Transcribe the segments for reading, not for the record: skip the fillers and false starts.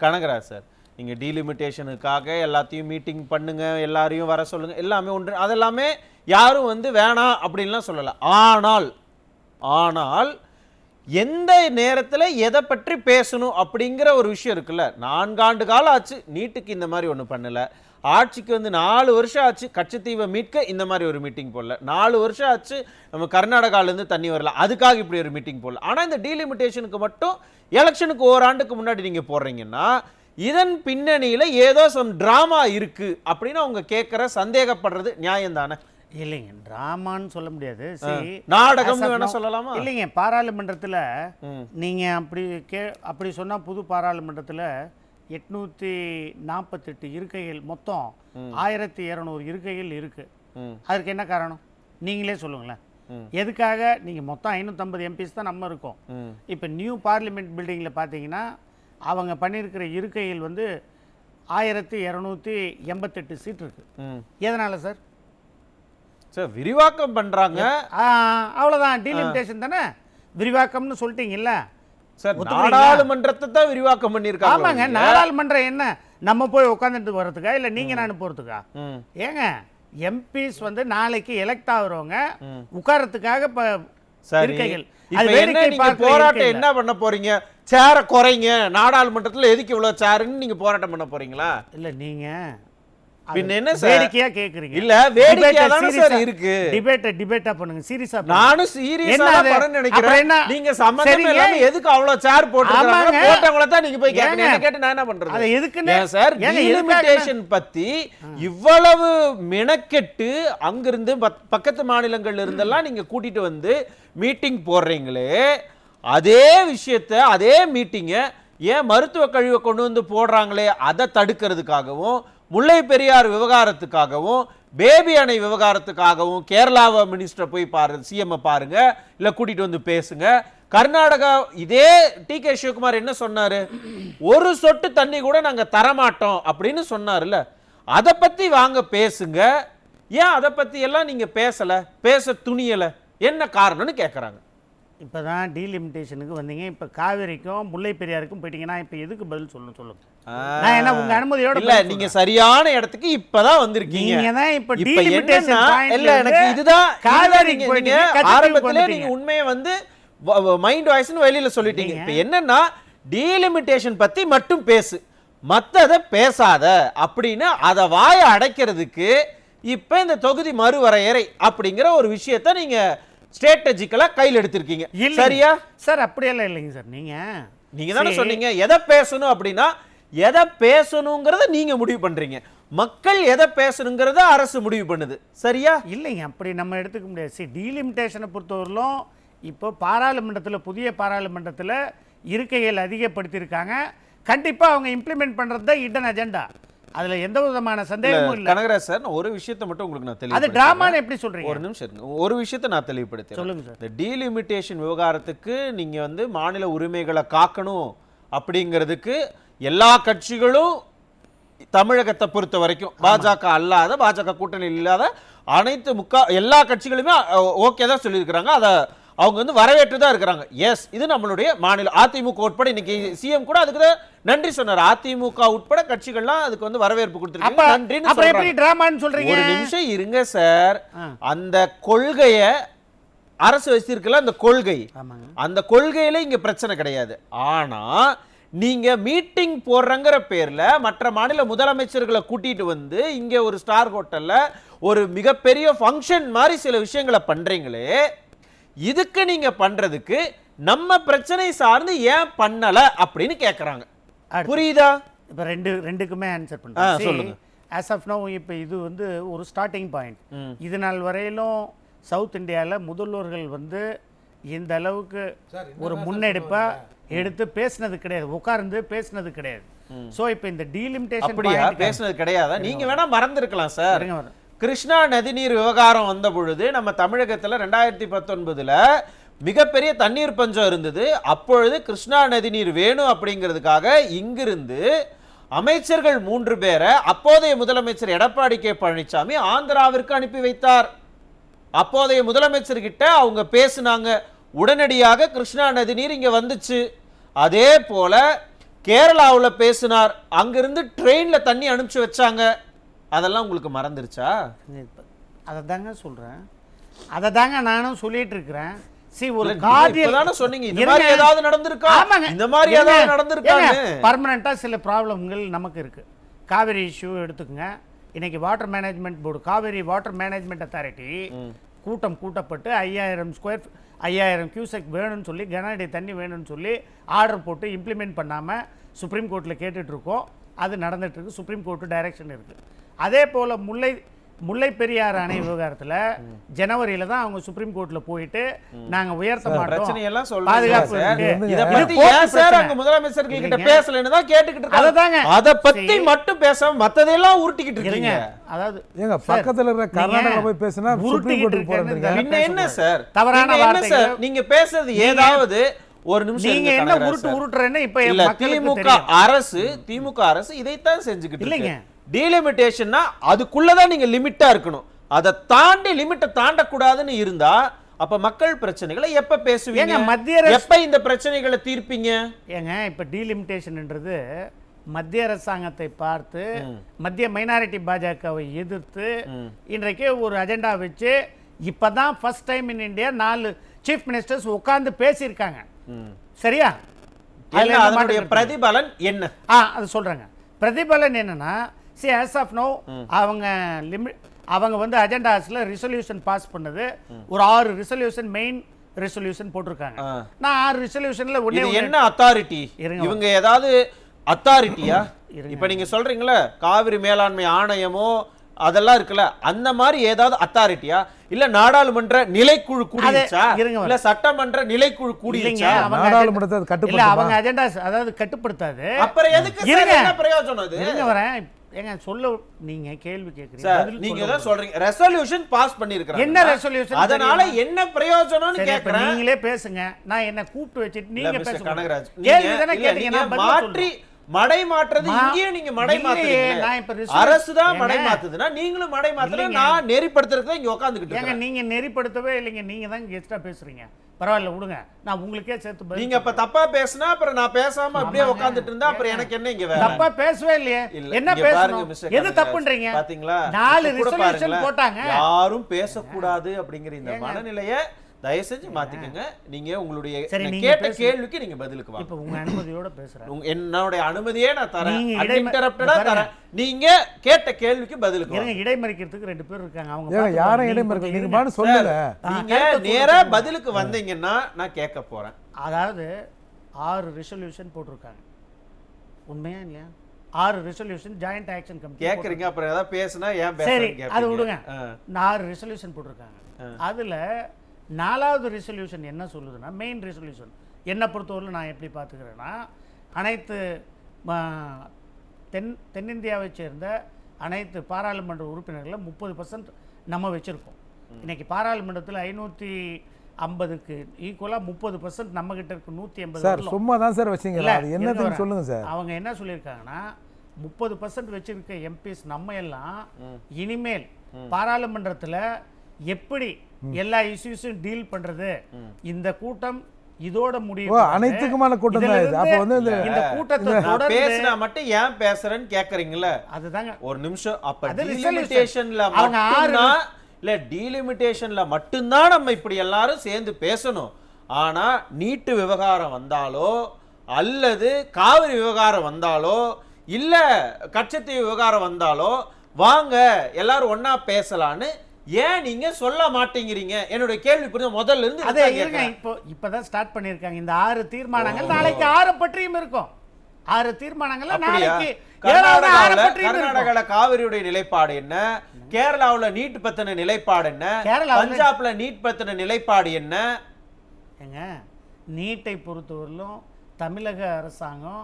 Kanagaraj sir, நீங்க டீலிமிட்டேஷனுக்காக எல்லாத்தையும் meeting பண்ணுங்க, எல்லாரையும் வர சொல்லுங்க, எல்லாமே ஒன்று, அதெல்லாமே யாரும் வந்து வேணாம் அப்படின்லாம் சொல்லல. ஆனால் எந்த நேரத்தில் எதை பற்றி பேசணும் அப்படிங்கிற ஒரு விஷயம் இருக்குல்ல. 4 ஆண்டு காலம் ஆச்சு, நீட்டுக்கு இந்த மாதிரி ஒன்று பண்ணல. ஆட்சிக்கு வந்து 4 வருஷம் ஆச்சு, கச்சத்தீவை மீட்க இந்த மாதிரி ஒரு மீட்டிங் போடல. 4 வருஷம் ஆச்சு, நம்ம கர்நாடகாவிலேருந்து தண்ணி வரல, அதுக்காக இப்படி ஒரு மீட்டிங் போடல. ஆனால் இந்த டீலிமிட்டேஷனுக்கு மட்டும் எலெக்ஷனுக்கு ஓராண்டுக்கு முன்னாடி நீங்கள் போடுறீங்கன்னா, இதன் பின்னணியில் ஏதோ சம் ட்ராமா இருக்கு அப்படின்னு அவங்க கேட்குற சந்தேகப்படுறது நியாயம் தானே? இல்லைங்க, டிராமான்னு சொல்ல முடியாது, நாடகம் வேணா சொல்லலாமா? இல்லைங்க, பாராளுமன்றத்தில் நீங்கள் அப்படி சொன்னால் புது பாராளுமன்றத்தில் 848 இருக்கைகள், மொத்தம் 1200 இருக்கைகள் இருக்கு. அதுக்கு என்ன காரணம் நீங்களே சொல்லுங்களேன். எதுக்காக? நீங்கள் மொத்தம் 550 எம்பிஸ் தான் நம்ம இருக்கோம். இப்போ நியூ பார்லிமெண்ட் பில்டிங்கில் பார்த்தீங்கன்னா அவங்க பண்ணியிருக்கிற இருக்கைகள் வந்து 1288 சீட் இருக்கு. எதனால சார்? சார் விரிவாக்கம் பண்றாங்க, அவ்வளோதான். டீலிமிட்டேஷன் தானே, விரிவாக்கம்னு சொல்லிட்டீங்கல்ல சார். நாடாளுமன்றத்தை தான் விரிவாக்கம் பண்ணியிருக்காங்க. ஆமாங்க, நாடாளுமன்றம் என்ன நம்ம போய் உட்காந்துட்டு வர்றதுக்கா இல்லை நீங்கள் நான் போகிறதுக்கா? ஏங்க, எம்பிஸ் வந்து நாளைக்கு எலெக்ட் ஆகுறவங்க உட்காரத்துக்காக இருக்கைகள். போராட்டம் என்ன பண்ண போறீங்க? சேர குறைங்க, நாடாளுமன்றத்தில் எதுக்கு இவ்வளவு சேருன்னு நீங்க போராட்டம் பண்ண போறீங்களா? இல்ல நீங்க என்ன வேடிக்கையா கேக்குறீங்க? இல்ல வேடிக்கையா தான சார் இருக்கு. டிபேட்டா பண்ணுங்க, சீரியஸா. நானும் சீரியஸா பண்ண நினைக்கிறேன். நீங்க சம்பந்தமே இல்லாம எதுக்கு அவ்வளவு சேர் போட்டுருக்காங்க? போட்டவங்கள தான் நீங்க போய் கேக்குறீங்க. என்ன கேட்டு நான் என்ன பண்றது? அது எதுக்குன்னு சார் டீலிமிட்டேஷன் பத்தி இவ்வளவு மெனக்கெட்டு அங்கிருந்து பக்கத்து மாநிலங்கள்ல இருந்தெல்லாம் நீங்க கூட்டிட்டு வந்து மீட்டிங் போடுறீங்களே, அதே விஷயத்தை அதே மீட்டிங்கை ஏன் மருத்துவ கழிவை கொண்டு வந்து போடுறாங்களே, அதை தடுக்கிறதுக்காகவும், முல்லை பெரியார் விவகாரத்துக்காகவும், பேபி அணை விவகாரத்துக்காகவும் கேரளாவை மினிஸ்டர் போய் பாருங்க, சிஎம் பாருங்க, இல்ல கூட்டிட்டு வந்து பேசுங்க. கர்நாடகா இதே டி.கே. சிவகுமார் என்ன சொன்னாரு? ஒரு சொட்டு தண்ணி கூட நாங்க தரமாட்டோம் அப்படின்னு சொன்னார்ல. அதை பத்தி வாங்க பேசுங்க. ஏன் அதை பத்தி எல்லாம் நீங்க பேச துணியல? என்ன காரணம்னு கேட்கறாங்க. இப்பதான் டீலிமிட்டேஷனுக்கு வந்தீங்க, இப்ப காவிரிக்கும் முல்லை பெரியாருக்கும் போயிட்டீங்கன்னா இப்ப எதுக்கு பதில் சொல்லுங்க? நான் என்ன உங்க அனுமதியோட இல்ல, நீங்க சரியான இடத்துக்கு இப்பதான் வந்திருக்கீங்க. நீங்க தான் இப்ப டீலிமிட்டேஷன் இல்ல, எனக்கு இதுதான் காவிரிக்கு போயிட்டீங்க. ஆரம்பத்திலே நீங்க உண்மையை வந்து மைண்ட் வாய்ஸ்னு வெளியில சொல்லிட்டீங்க. இப்ப என்னன்னா, டீலிமிட்டேஷன் பத்தி மட்டும் பேசு, மத்தத பேசாத அப்படின்னு அதை வாய அடைக்கிறதுக்கு இப்ப இந்த தொகுதி மறுவரையறை அப்படிங்கிற ஒரு விஷயத்தை நீங்க ஸ்ட்ராட்டஜிக்கலா கையில் எடுத்திருக்கீங்க. சரியா சார்? அப்படியெல்லாம் இல்லைங்க சார். நீங்க தானே சொன்னீங்க எதை பேசணும் அப்படின்னா, எதை பேசணுங்கிறத நீங்க முடிவு பண்றீங்க, மக்கள் எதை பேசணுங்கிறத அரசு முடிவு பண்ணுது. சரியா? இல்லைங்க, அப்படி நம்ம எடுத்துக்க முடியாது. டீலிமிட்டேஷனை பொறுத்தவரையிலும் இப்போ பாராளுமன்றத்தில், புதிய பாராளுமன்றத்தில் இருக்கைகள் அதிகப்படுத்தியிருக்காங்க. கண்டிப்பா அவங்க இம்ப்ளிமெண்ட் பண்றது தான் இடன் அஜெண்டா. அதுல எந்த விதமான சந்தேகமும் இல்லை. கனகராஜ் சார், ஒரு விஷயத்தை மட்டும் உங்களுக்கு நான் தெளிவு, அது டிராமான்னு எப்படி சொல்றீங்க? ஒரு நிமிஷம் இருங்க, ஒரு விஷயத்தை நான் தெளிவுபடுத்தேன். சொல்லுங்க சார். இந்த டீலிமிட்டேஷன் விவகாரத்துக்கு நீங்க வந்து மாநில உரிமைகளை காக்கணும் அப்படிங்கிறதுக்கு எல்லா கட்சிகளும், தமிழகத்தை பொறுத்த வரைக்கும் பாஜக அல்லாத, பாஜக கூட்டணி இல்லாத அனைத்து எல்லா கட்சிகளுமே ஓகே தான் சொல்லியிருக்கிறாங்க. அதை அவங்க வந்து வரவேற்று தான் இருக்கிறாங்க. எஸ், இது நம்மளுடைய மாநில. அதிமுக உட்பட இன்னைக்கு சிஎம் கூட அதுக்கு நன்றி சொன்னார். அதிமுக உட்பட கட்சிகள்லாம் அதுக்கு வந்து வரவேற்பு கொடுத்திருக்காங்க. நன்றின்னு சொல்றீங்க. ஒரு நிமிஷம் இருங்க சார். அந்த கொள்கைய அரசு வச்சிருக்கல, அந்த கொள்கை, அந்த கொள்கையில இங்க பிரச்சனை கிடையாது. ஆனா நீங்க மீட்டிங் போடுறங்கிற பேர்ல மற்ற மாநில முதலமைச்சர்களை கூட்டிட்டு வந்து இங்க ஒரு ஸ்டார் ஹோட்டல்ல ஒரு மிகப்பெரிய ஃபங்க்ஷன் மாதிரி சில விஷயங்களை பண்றீங்களே, இதுக்கு நீங்க பண்றதுக்கு நம்ம பிரச்சனை சார்ந்து ஏன் பண்ணல அப்படின்னு கேக்குறாங்க. புரியுதா? இப்ப ரெண்டுக்குமே ஆன்சர் பண்றேன். சொல்லுங்க. as of now இப்ப இது வந்து ஒரு ஸ்டார்டிங் பாயிண்ட். இது நாள் வரையிலும் சவுத் இந்தியால முதல்வர்கள் வந்து இந்த அளவுக்கு ஒரு முன்னெடுப்பா எடுத்து பேசினது கிடையாது, உட்கார்ந்து பேசினது கிடையாது. சோ இப்ப இந்த டீலிமிட்டேஷன் பேசினது கிடையாது. நீங்க வேணா மறந்துருக்கலாம் சார். கிருஷ்ணா நதிநீர் விவகாரம் வந்த பொழுது நம்ம தமிழகத்தில் 2019 மிகப்பெரிய தண்ணீர் பஞ்சம் இருந்தது. அப்பொழுது கிருஷ்ணா நதிநீர் வேணும் அப்படிங்கிறதுக்காக இங்கிருந்து அமைச்சர்கள் 3 பேரை அப்போதைய முதலமைச்சர் எடப்பாடி கே பழனிசாமி ஆந்திராவிற்கு அனுப்பி வைத்தார். அப்போதைய முதலமைச்சர் கிட்ட அவங்க பேசினாங்க, உடனடியாக கிருஷ்ணா நதிநீர் இங்க வந்துச்சு. அதே போல கேரளாவுல பேசினார், அங்கிருந்து ட்ரெயின்ல தண்ணி அனுப்பிச்சு வச்சாங்க, அதெல்லாம் உங்களுக்கு மறந்துருச்சா? அதை தாங்க சொல்றேன், அதை தாங்க நானும் சொல்லிட்டு இருக்கிறேன். ஒரு சொன்னீங்க இந்த மாதிரி ஏதாவது நடந்திருக்கா? இந்த மாதிரி ஏதாவது நடந்திருக்காங்க? பர்மனண்டா சில ப்ராப்ளம்கள் நமக்கு இருக்கு. காவிரி இஷ்யூ எடுத்துக்கங்க. இன்னைக்கு water management board, Kaveri water management authority கூட்டம் கூட்டப்பட்டு 5000 கியூசெக் வேணும்னு சொல்லி, கனஅடி தண்ணி வேணும்னு சொல்லி ஆர்டர் போட்டு இம்ப்ளிமெண்ட் பண்ணாம சுப்ரீம் கோர்ட்ல கேட்டுட்டு இருக்கோம். அது நடந்துட்டு இருக்கு. சுப்ரீம் கோர்ட் டைரக்ஷன் இருக்கு. அதே போல முல்லை பெரியாறு அணை விவகாரத்துல ஜனவரியில தான் அவங்க சுப்ரீம் கோர்ட்ல போயிட்டு நாங்க உயர்த்த மாட்டோம், பாதுகாப்பு முதலமைச்சர்கள் கிட்ட பேசலன்னு தான் கேட்டுக்கிட்டு இருக்காங்க. அத பத்தி மட்டும் பேசாம மத்ததெல்லாம் உருட்டிக்கிட்டு இருக்கீங்க. அதாவது ஏங்க பக்கத்துல இருக்கிற கர்நாடகா போய் பேசினா சுப்ரீம் கோர்ட்டுக்கு போறீங்க. என்ன சார் தவறான வார்த்தை? நீங்க பேசுறது ஏதாவது ஒரு நிமிஷம், நீங்க என்ன உருட்டுறேன்னு இப்ப திமுக அரசு இதைத்தான் செஞ்சுக்கிட்டு இல்லைங்க. டீலிமிட்டேஷன்னா அதுக்குள்ளதான் நீங்க லிமிட்டா இருக்கணும். அதை தாண்டி லிமிட்டை தாண்டக்கூடாதுன்னு இருந்தா அப்ப மக்கள் பிரச்சனைகளை எப்ப பேசுவீங்க? மத்திய எப்ப இந்த பிரச்சனைகளை தீர்ப்பீங்க? ஏங்க இப்ப டீலிமிட்டேஷன்ன்றது மத்திய அரசாங்கத்தை பார்த்து மத்திய மைனாரிட்டி பாஜகவை எதிர்த்து இன்றைக்கு ஒரு அஜெண்டா வச்சு இப்பதான் first time in India 4 chief ministers உட்கார்ந்து பேசியிருக்காங்க. சரியா? அதனுடைய பிரதிபலன் என்ன? அது சொல்றாங்க. பிரதிபலன் என்னன்னா, as of now அவங்க வந்து அஜெண்டாஸ்ல ரெசல்யூஷன் பாஸ் பண்ணது ஒரு 6 ரெசல்யூஷன் மெயின் ரெசல்யூஷன் போட்டிருக்காங்க. நான் 6 ரெசல்யூஷன்ல என்ன அத்தாரிட்டி? இவங்க ஏதாவது அத்தாரிட்டியா? இப்ப நீங்க சொல்றீங்களா காவிரி மேலாண்மை ஆணையமோ அதெல்லாம் இருக்குல்ல, அந்த மாதிரி ஏதாவது அத்தாரிட்டியா? இல்ல நாடாளுமன்ற நிலைக்குழு கூடிச்சா? இல்ல சட்டமன்ற நிலைக்குழு கூடிச்சா? நாடாளுமன்றத்தை கட்டுப்படுத்த அவங்க அஜெண்டாஸ் அதாவது கட்டுப்படுத்தாது. அப்புறம் எதுக்கு என்ன பிரயோஜனம் அது? இருங்க வரேன். ஏங்க சொல்ல நீங்க கேள்வி கேக்குறீங்க, நீங்க தான் சொல்றீங்க ரெசல்யூஷன் பாஸ் பண்ணிருக்காங்க. என்ன ரெசல்யூஷன்? அதனால என்ன பிரயோஜனம்னு கேக்குறேன். நீங்களே பேசுங்க, நான் என்ன கூப்பிட்டு வச்சிட்டு நீங்க பேசுங்க. கனகராஜ் கேள்வி தான கேட்டீங்க, நான் மாற்றி மடை மாற்றுறது இங்கேயே நீங்க மடை மாத்துறீங்க. அரசு தான் மடை மாத்துதுன்னா நீங்களும் மடை மாத்துற, நான் நெறிப்படுத்துறதுக்கு இங்க உட்கார்ந்துகிட்டு இருக்கேன். நீங்க நெறிப்படுத்தவே இல்லைங்க, நீங்க தான் கெஸ்டா பேசுறீங்க. பரவாயில்ல விடுங்க, நான் உங்களுக்கே சேர்த்து. நீங்க அப்ப தப்பா பேசினா அப்புறம் நான் பேசாம அப்படியே உட்கார்ந்துட்டு இருந்தா அப்புறம் எனக்கு என்ன இங்க வேற? தப்பா பேசவே இல்லையே, என்ன பேசணும்? எது தப்புன்றீங்க? பாத்தீங்களா 4 ரெசல்யூஷன் போட்டாங்க. யாரும் பேசக்கூடாது அப்படிங்கிற இந்த மனநிலையை தயவு செஞ்சு மாத்திக்கங்க. நீங்க உங்களுடைய கேட்ட கேள்விக்கு நீங்க பதிலுக்கு வாங்க. இப்ப உங்க அனுமதியோட பேசுறேன். என்னோட அனுமதியே நான் தரேன், அன்இன்டரப்டடா தரேன். நீங்க கேட்ட கேள்விக்கு பதிலுக்கு வாங்க. இடைமறிக்கிறதுக்கு 2 பேர் இருக்காங்க. அவங்க யாரை இடைமறிக்கல, நீங்க பாட்டு சொல்லுங்க. நீங்க நேரா பதிலுக்கு வந்தீங்கன்னா நான் கேட்க போறேன். அதாவது 6 ரெசல்யூஷன் போட்டிருக்காங்க, உண்மையா இல்லையா? 6 ரெசல்யூஷன் ஜாயிண்ட் ஆக்ஷன் கமிட்டி கேக்குறீங்க. அப்புறம் ஏதாவது பேசினா ஏன் பேசுறீங்க? அது விடுங்க. 6 ரெசல்யூஷன் போட்டிருக்காங்க. அதுல 4வது ரெசல்யூஷன் என்ன சொல்லுதுன்னா, மெயின் ரெசல்யூஷன் என்னை பொறுத்தவரையில் நான் எப்படி பார்த்துக்கிறேன்னா, அனைத்து தென்னிந்தியாவை சேர்ந்த அனைத்து பாராளுமன்ற உறுப்பினர்களை 30% நம்ம வச்சுருக்கோம். இன்றைக்கி பாராளுமன்றத்தில் 550க்கு ஈக்குவலாக 30% நம்ம கிட்ட இருக்கு. 180 சார் சும்மா தான் சார் வச்சிங்களா? அது என்னதுன்னு சொல்லுங்க சார். அவங்க என்ன சொல்லியிருக்காங்கன்னா 30% வச்சிருக்க எம்பிஸ் நம்ம எல்லாம் இனிமேல் பாராளுமன்றத்தில் எப்படி எல்லா இஷ்யூஸும் டீல் பண்றது, இந்த கூட்டம் இதோட முடியும். அனைத்துக்குமான கூட்டம் தான் இது. அப்ப வந்து இந்த கூட்டத்தை பேசினா மட்டும் ஏன் பேசுறேன்னு கேக்குறீங்களா? அதுதாங்க ஒரு நிமிஷம். அப்ப டீலிமிட்டேஷன்ல மட்டும்தான் இல்ல, டீலிமிட்டேஷன்ல மட்டும்தான் நம்ம இப்படி எல்லாரும் சேர்ந்து பேசணும். ஆனா நீட்டு விவகாரம் வந்தாலோ அல்லது காவிரி விவகாரம் வந்தாலோ இல்ல கச்சத்தீவு விவகாரம் வந்தாலோ வாங்க எல்லாரும் ஒன்னா பேசலான்னு ஏன் நீங்க சொல்ல மாட்டேங்கிறீங்க? என்னோட கேள்வி புரிஞ்ச முதல்ல இருந்து அதே இருங்க. இப்பதான் ஸ்டார்ட் பண்ணிருக்காங்க இந்த 6 தீர்மானங்கள். நாளைக்கு 6 பற்றியும் இருக்கும். 6 தீர்மானங்கள் நாளைக்கு. கர்நாடகால காவிரியுடைய நிலைப்பாடு என்ன? கேரளாவுல நீட் பத்தின நிலைப்பாடு என்ன? பஞ்சாப்ல நீட் பத்தின நிலைப்பாடு என்ன? ஏங்க நீட்டை பொறுத்தவரையிலும் தமிழக அரசாங்கம்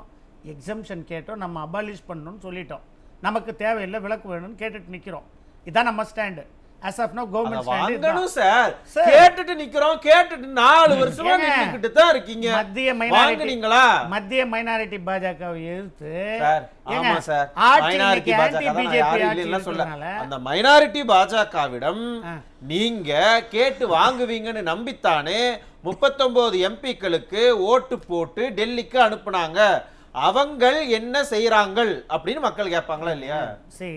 எக்ஸம்ஷன் கேட்டோம், நம்ம அபாலிஷ் பண்ணணும்னு சொல்லிட்டோம். நமக்கு தேவையில்லை, விலக்கு வேணும்னு கேட்டுட்டு நிக்கிறோம். இதான் நம்ம stand. As of now government stand sir கேட்டுட்டு நிக்கிறோம். கேட்டுட்டு 4 வருஷமா நிக்கிட்டு தான் இருக்கீங்க. மத்திய மைனாரிட்டி பாஜகவை எதிர்த்து சார். ஆமா சார், மைனாரிட்டி பாஜக சொல்ல அந்த மைனாரிட்டி பாஜகவிடம் நீங்க கேட்டு வாங்குவீங்கன்னு நம்பித்தானே 39 எம்பிக்களுக்கு ஓட்டு போட்டு டெல்லிக்கு அனுப்புனாங்க. அவங்கள் என்ன செய்யறாங்கள் அப்படின்னு மக்கள் கேட்பாங்களா இல்லையா? சரி,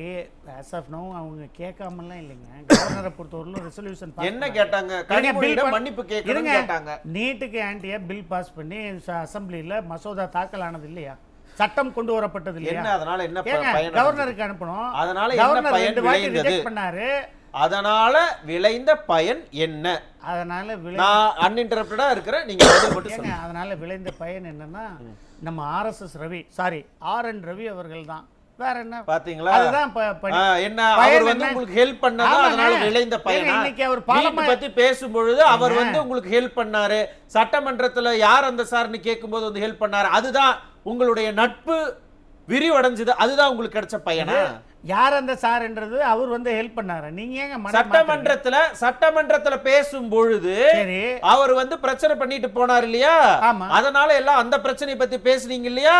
as of now அவங்க கேட்காமலாம் இல்லைங்க. கவர்னரை பொறுத்தவரையிலும் ரெசல்யூஷன் என்ன கேட்டாங்க? கனிமொழியிடம் மன்னிப்பு கேட்கணும்னு கேட்டாங்க. நீட்டுக்கு ஆன்டியா பில் பாஸ் பண்ணி அசெம்பிளில மசோதா தாக்கல் ஆனது இல்லையா? சட்டம் கொண்டு வரப்பட்டது இல்லையா? என்ன அதனால என்ன பயன்? கவர்னருக்கு அனுப்பணும். அதனால என்ன பயன் விளைந்தது? பண்ணாரு. அதனால விளைந்த பயன் என்ன? அதனால நான் அன்இன்டரப்டடா இருக்கிறேன், நீங்க பதில் மட்டும் சொல்லுங்க. அதனால விளைந்த பயன் என்னன்னா நம்ம RSS Ravi, sorry RN Ravi அவர்கள் தான். வேற என்ன பாத்தீங்களா? அதுதான் என்ன அவர் வந்து உங்களுக்கு ஹெல்ப் பண்ணாரு, அதனால விளைந்த பயனா? இன்னைக்கு அவர் பாலமா பத்தி பேசும்பொழுது அவர் வந்து உங்களுக்கு ஹெல்ப் பண்ணாரு, சட்டமன்றத்துல யார் அந்த சார்னு கேட்கும்போது வந்து ஹெல்ப் பண்ணாரு, அதுதான் உங்களுடைய நட்பு விரிவடைஞ்சது, அதுதான் உங்களுக்கு கிடைச்ச பயனா? யார் அந்த சார்ன்றது அவர் வந்து ஹெல்ப் பண்ணாரு. நீங்க ஏங்க சட்டமன்றத்துல பேசும் பொழுது அவர் வந்து பிரச்சனை பண்ணிட்டு போனார் இல்லையா? அதனால எல்லாம் அந்த பிரச்சனை பத்தி பேசுனீங்க இல்லையா?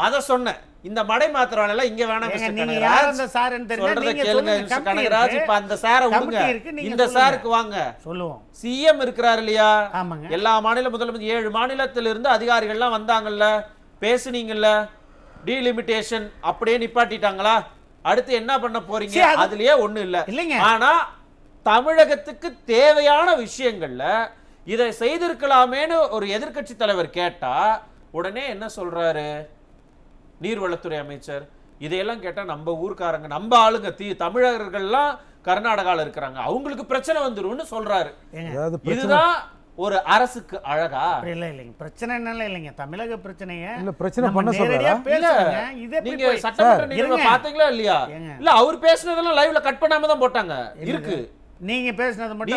அத சொன்னேன். இந்த மடை மாத்திரம் எல்லாம் இங்க வேணாம். இப்ப அந்த சாரை விடுங்க, இந்த சாருக்கு வாங்க. சொல்லுவோம். சிஎம் இருக்கிறாரு இல்லையா? எல்லா மாநில முதலமைச்சர் 7 மாநிலத்திலிருந்து அதிகாரிகள்லாம் வந்தாங்கல்ல, பேசுனீங்கல்ல, டீலிமிட்டேஷன் அப்படியே நிப்பாட்டிட்டாங்களா? அடுத்து என்ன பண்ண போறீங்க? அதுலயே ஒண்ணு இல்ல. ஆனா தமிழகத்துக்கு தேவையான விஷயங்கள்ல இதை செய்திருக்கலாமேன்னு ஒரு எதிர்க்கட்சி தலைவர் கேட்டா உடனே என்ன சொல்றாரு நீர்வளத்துறை அமைச்சர்? இதையெல்லாம் கேட்டா நம்ம ஊர்க்காரங்க, நம்ம ஆளுங்க, தமிழர்கள்லாம் கர்நாடகால இருக்கிறாங்க, அவங்களுக்கு பிரச்சனை வந்துரும்னு சொல்றாரு. இதுதான் ஒரு அரசுக்கு அழகா? இல்லைங்க, பிரச்சனை என்ன இல்லைங்க, தமிழக பிரச்சனைய இல்ல பிரச்சனை பண்ண சொல்றா. நீங்க சட்டமன்ற நிகழ்வை பாத்தீங்களா இல்லையா? இல்ல அவர் பேசுனதெல்லாம் லைவ்ல கட் பண்ணாம தான் போட்டாங்க. இருக்கு. நீங்க பேசுனது மட்டும்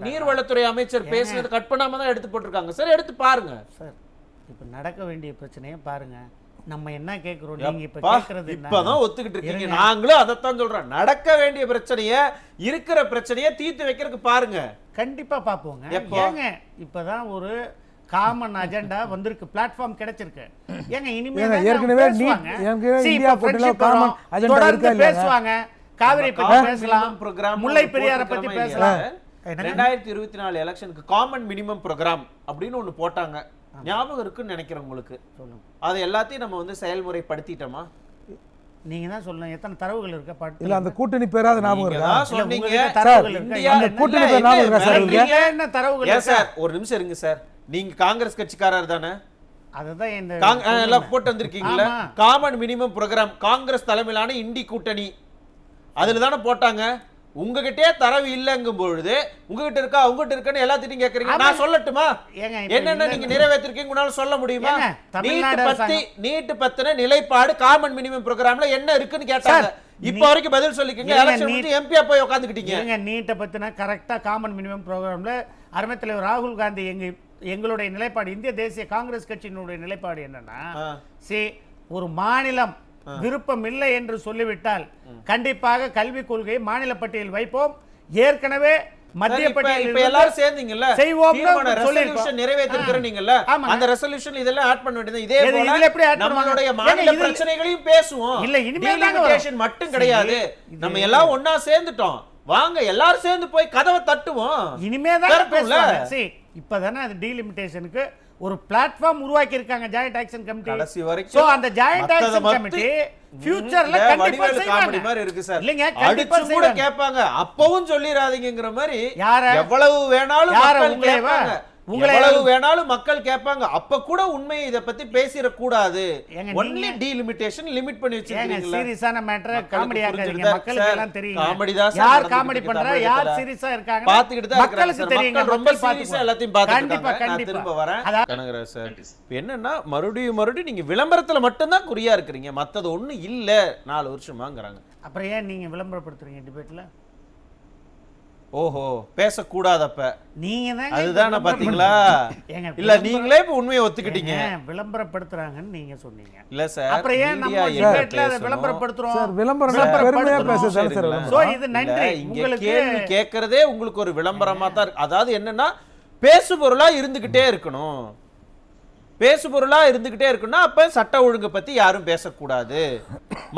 நீர்வளத்துறை அமைச்சர் பேசுனது கட் பண்ணாம தான் எடுத்து போட்டுருக்காங்க. சரி, எடுத்து பாருங்க சார். இப்ப நடக்க வேண்டிய பிரச்சனையை பாருங்க. நம்ம என்ன கேக்குறோம், நீங்க இப்ப கேக்குறது இப்பதான் ஒத்துக்கிட்டு இருக்கீங்க. நாங்களும் அதைத்தான் சொல்றோம். நடக்க வேண்டிய பிரச்சனைய, இருக்கிற பிரச்சனைய தீர்த்து வைக்கிறதுக்கு பாருங்க. கண்டிப்பா பாப்போங்க. ஏங்க இப்பதான் ஒரு காமன் அஜெண்டா வந்திருக்கு, பிளாட்ஃபார்ம் கிடைச்சிருக்கு. ஏங்க இனிமே ஏற்கனவே இந்தியா போட்டில காமன் அஜெண்டா இருக்கா இல்லையா? பேசுவாங்க. காவிரி பத்தி பேசலாம், முல்லை பெரியாரை பத்தி பேசலாம். 2024 எலெக்ஷனுக்கு காமன் மினிமம் ப்ரோக்ராம் அப்படின்னு ஒண்ணு போட்டாங்க. ஞாபகம் இருக்குன்னு நினைக்கிறேன் உங்களுக்கு. அது எல்லாத்தையும் நம்ம வந்து செயல்முறைப்படுத்திட்டோமா? நீங்க தான் சொல்லணும். எத்தனை தரவுகள் இருக்கா? இல்ல அந்த கூட்டணி பேராத ஞாபகம் இருக்கா? சொன்னீங்க தரவுகள் இருக்கா? அந்த கூட்டணி பேர் ஞாபகம் இருக்கா சார்? உங்களுக்கு என்ன தரவுகள் சார்? ஒரு நிமிஷம் இருங்க சார். நீங்க காங்கிரஸ் கட்சிக்காரர் தானே? அதுதான் இந்த எல்லாம் போட்டு வந்திருக்கீங்களா? காமன் மினிமம் ப்ரோக்ராம் காங்கிரஸ் தலைமையிலான இண்டி கூட்டணி அதுல தானே போட்டாங்க. உங்ககிட்டே தரவு இல்லங்கும் பொழுது உங்ககிட்ட இருக்கா உங்ககிட்ட இருக்கான்னு எல்லாத்தையும் கேக்குறீங்க. நான் சொல்லட்டுமா என்னென்ன நீங்க நிறைவேற்றிருக்கீங்க? உங்களால சொல்ல முடியுமா? நீட் பத்தின நிலைப்பாடு காமன் மினிமம் ப்ரோக்ராம்ல என்ன இருக்குன்னு கேட்டாங்க. இப்ப வரைக்கும் பதில் சொல்லிக்கீங்க. எலெக்ஷன் முடிஞ்சு எம்பியா போய் உட்கார்ந்துக்கிட்டீங்க. நீட்டை பத்தின கரெக்டா காமன் மினிமம் ப்ரோக்ராம்ல அருமை தலைவர் ராகுல் காந்தி எங்களுடைய நிலைப்பாடு, இந்திய தேசிய காங்கிரஸ் கட்சியினுடைய நிலைப்பாடு என்னன்னா, ஒரு மாநிலம் விருப்பம் இல்லை என்று சொல்லிவிட்டால் கண்டிப்பாக கல்விக் கொள்கையை மாநில பட்டியல் வைப்போம். ஏற்கனவே மத்திய பட்டியல் எல்லாரும் சேர்ந்தீங்கல்ல, செய்வோம்னு ரெசல்யூஷன் நிறைவேற்றிருக்கீங்கல்ல, அந்த ரெசல்யூஷன் இதெல்லாம் ஆட் பண்ண வேண்டியது. இதே போல நம்மளுடைய மாநில பிரச்சனைகளையும் பேசுவோம். இல்ல இனிமேல் மட்டும் கிடையாது, நம்ம எல்லாம் ஒண்ணா சேர்ந்துட்டோம், வாங்க எல்லாரும் சேர்ந்து போய் கதவை தட்டுவோம். இனிமே தான் பேசலாம். சரி, இப்பதானே அது டீலிமிட்டேஷனுக்கு ஒரு பிளாட்ஃபார்ம் உருவாக்கி இருக்காங்க ஜாயிண்ட் ஆக்ஷன் கமிட்டி. கடைசி வரைக்கும் சோ அந்த ஜாயிண்ட் ஆக்ஷன் கமிட்டி ஃபியூச்சர்ல கண்டிப்பா காமெடி மாதிரி இருக்கு சார். இல்லங்க கண்டிப்பா கூட கேட்பாங்க. அப்பவும் சொல்லிராதீங்கங்கற மாதிரி எவ்வளவு வேணாலும் மக்கள் கேட்பாங்க, எவ்வளவு வேணாலும் மக்கள் கேட்பாங்க. அப்ப கூட உண்மையை இத பத்தி பேசிர கூடாது. ஒன்லி டீலிமிட்டேஷன் லிமிட் பண்ணி வச்சிருக்கீங்க. சீரியஸான மேட்டர் காமெடி ஆகாதீங்க. மக்களுக்கு எல்லாம் தெரியும். காமெடி தான் சார். யார் காமெடி பண்றா, யார் சீரியஸா இருக்காங்க பாத்துக்கிட்டு தான் மக்களுக்கு தெரியும். ரொம்ப சீரியஸா எல்லாத்தையும் பாத்துக்கிட்டு கண்டிப்பா நான் திரும்ப வரேன். கனகராஜ் சார், என்னன்னா மறுபடியும் நீங்க விளம்பரத்துல மட்டும் தான் குறியா இருக்கீங்க, மத்தது ஒண்ணு இல்ல 4 வருஷமாங்கறாங்க. அப்புறம் ஏன் நீங்க விளம்பரப்படுத்துறீங்க டிபேட்ல? ஓஹோ, பேசக்கூடாதப்ப நீங்க தான். அதுதானே பாத்தீங்களா? இல்ல நீங்களே இப்ப உண்மையை ஒத்துக்கிட்டீங்க. விளம்பரப்படுத்துறாங்கன்னு நீங்க சொன்னீங்க. இல்ல சார், அப்புறம் ஏன் நம்ம டிபேட்ல விளம்பரப்படுத்துறோம்? சார் விளம்பரம் பெருமையா பேசுறது சார். சோ இது நன்றி. உங்களுக்கு கேள்வி கேக்குறதே உங்களுக்கு ஒரு விளம்பரமா தான் இருக்கு. அதாவது என்னன்னா பேசுபொருளா இருந்துகிட்டே இருக்கணும். பேசுபொருளா இருந்துகிட்டே இருக்குன்னா அப்ப சட்ட ஒழுங்கு பத்தி யாரும் பேசக்கூடாது,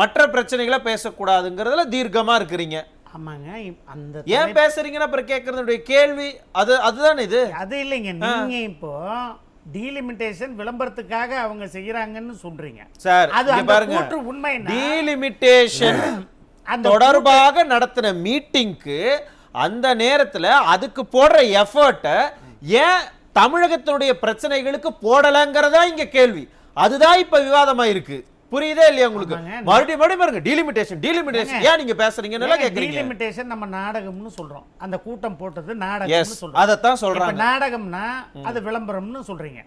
மற்ற பிரச்சனைகளை பேசக்கூடாதுங்கிறதுல தீர்க்கமா இருக்கிறீங்க. ஆமாங்க. அந்த ஏன் பேசுறீங்கன்னா அப்புறம் கேட்கறதுடைய கேள்வி அதுதான் இது. அது இல்லைங்க. நீங்க இப்போ டீலிமிட்டேஷன் விளம்பரத்துக்காக அவங்க செய்யறாங்கன்னு சொல்றீங்க சார் அது இங்க அந்த பாருங்க கூற்று உண்மைன்னா டீலிமிட்டேஷன் அந்த தொடர்பாக நடத்தின மீட்டிங்க்கு அந்த நேரத்துல அதுக்கு போடுற எஃபர்ட்டை ஏன் தமிழகத்தினுடைய பிரச்சனைகளுக்கு போடலங்கிறதா இங்க கேள்வி. அதுதான் இப்ப விவாதமா இருக்கு. புரியுதே இல்லையா உங்களுக்கு? மறுபடியும் பாருங்க டீலிமிட்டேஷன் ஏன் நீங்க பேசுறீங்கன்னு கேக்குறீங்க. டீலிமிட்டேஷன் நம்ம நாடகம்னு சொல்றோம். அந்த கூட்டம் போட்டது நாடகம்னு சொல்றோம். அதத்தான் சொல்றாங்க. நாடகம்னா அது விளம்பரம்னு சொல்றீங்க.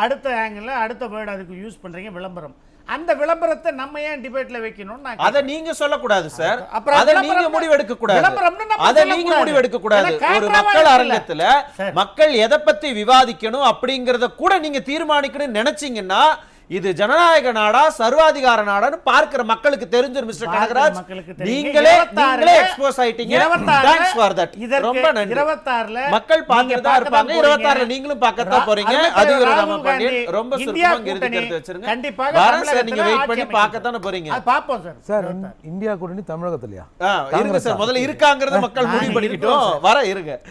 அடுத்த ஆங்கிள் அடுத்த வேர்ட் அதுக்கு யூஸ் பண்றீங்க விளம்பரம். அந்த விளம்பரத்தை நம்ம ஏன் டிபேட்ல வைக்கணும்? அத நீங்க சொல்லக்கூடாது சார். அப்புறம் அத நீங்க முடிவெடுக்க கூடாது. அத நீங்க முடிவெடுக்க கூடாது. ஒரு மக்கள் அரங்கத்துல மக்கள் எதை பத்தி விவாதிக்கணும் அப்படிங்கறத கூட நீங்க தீர்மானிக்கணும்னு நினைச்சீங்கன்னா இது ஜனநாயக நாடா சர்வாதிகார நாடான்னு பார்க்கிற மக்களுக்கு தெரிஞ்சிரும் மிஸ்டர் கனகராஜ். நீங்களே எக்ஸ்போஸ் ஆயிட்டீங்க. Thanks for that. ரொம்ப நன்றி. 26ல மக்கள் பார்க்கறதா இருப்பாங்க. 26ல நீங்களும் பார்க்கத்தான் போறீங்க. அது நம்ம பண்ணி ரொம்ப சுருக்கமா இறுதிக்கருத்து வச்சிருங்க. கண்டிப்பாக வரேன் சார், நீங்க வெயிட் பண்ணி பார்க்கத்தானே போறீங்க. அது பாப்போம் சார். சார் இந்தியா கூட்டணி தமிழகத்திலயா இருக்கு சார். முதல்ல இருக்காங்கறத மக்கள் முடிவு பண்ணிக்கிட்டோம். வர இருங்க.